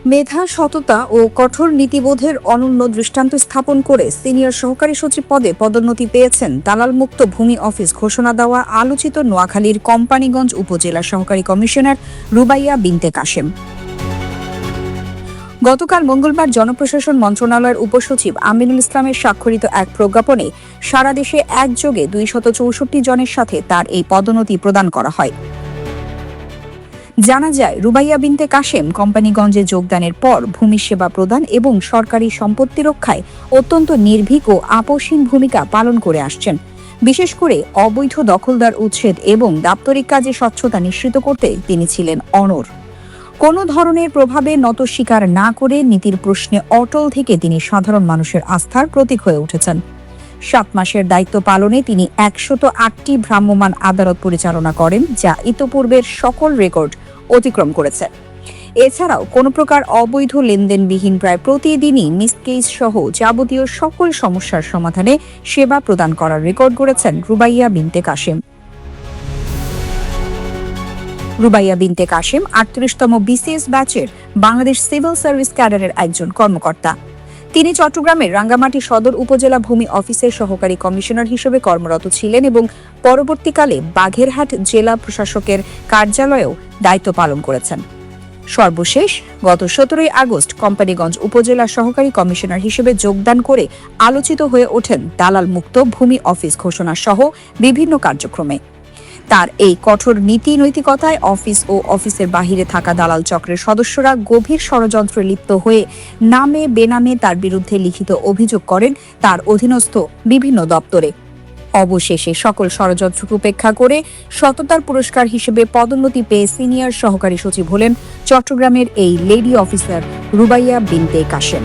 মেধা, সততা ও কঠোর নীতিবোধের অনন্য দৃষ্টান্ত স্থাপন করে সিনিয়র সহকারী সচিব পদে পদোন্নতি পেয়েছেন দালালমুক্ত ভূমি অফিস ঘোষণা দেওয়া আলোচিত নোয়াখালীর কোম্পানীগঞ্জ উপজেলা সহকারী কমিশনার রুবাইয়া বিনতে কাশেম। গতকাল মঙ্গলবার জনপ্রশাসন মন্ত্রণালয়ের উপসচিব আমিনুল ইসলামের স্বাক্ষরিত এক প্রজ্ঞাপনে সারা দেশে একযোগে 264 জনের সাথে তার এই পদোন্নতি প্রদান করা হয়। জানা যায়, রুবাইয়া বিনতে কাশেম কোম্পানীগঞ্জে যোগদানের পর ভূমি সেবা প্রদান এবং সরকারি সম্পত্তি রক্ষায় অত্যন্ত নির্ভীক ও আপোষহীন ভূমিকা পালন করে আসছেন। বিশেষ করে অবৈধ দখলদার উচ্ছেদ এবং দাপ্তরিক কাজে স্বচ্ছতা নিশ্চিত করতে তিনি ছিলেন অনড়। কোনো ধরনের প্রভাবে নত স্বীকার না করে নীতির প্রশ্নে অটল থেকে তিনি সাধারণ মানুষের আস্থার প্রতীক হয়ে উঠেছেন। 7 মাসের দায়িত্ব পালনে তিনি 108টি ভ্রাম্যমাণ আদালত পরিচালনা করেন, যা ইতোপূর্বের সকল রেকর্ড অতিক্রম করেছে। এছাড়াও কোনো প্রকার অবৈধ লেনদেনবিহীন প্রায় প্রতিদিনই মিসকেস সহ যাবতীয় সকল সমস্যার সমাধানে সেবা প্রদান করার রেকর্ড গড়েছেন রুবাইয়া বিনতে কাশেম। রুবাইয়া বিনতে কাশেম 38তম বিসিএস ব্যাচের বাংলাদেশ সিভিল সার্ভিস ক্যাডারের একজন কর্মকর্তা। তিনি চট্টগ্রামের রাঙ্গামাটি সদর উপজেলা ভূমি অফিসের সহকারী কমিশনার হিসেবে কর্মরত ছিলেন এবং পরবর্তীকালে বাগেরহাট জেলা প্রশাসকের কার্যালয়েও দায়িত্ব পালন করেছেন। সর্বশেষ গত 17 আগস্ট কোম্পানীগঞ্জ উপজেলা সহকারী কমিশনার হিসেবে যোগদান করে আলোচিত হয়ে ওঠেন দালাল মুক্ত ভূমি অফিস ঘোষণা সহ বিভিন্ন কার্যক্রমে। তার এই কঠোর নীতি নৈতিকতায় অফিস ও অফিসের বাহিরে থাকা দালাল চক্রের সদস্যরা গভীর ষড়যন্ত্রে লিপ্ত হয়ে নামে বেনামে তার বিরুদ্ধে লিখিত অভিযোগ করেন তার অধীনস্থ বিভিন্ন দপ্তরে। অবশেষে সকল ষড়যন্ত্রকে উপেক্ষা করে সততার পুরস্কার হিসেবে পদোন্নতি পেয়ে সিনিয়র সহকারী সচিব হলেন চট্টগ্রামের এই লেডি অফিসার রুবাইয়া বিনতে কাশেম।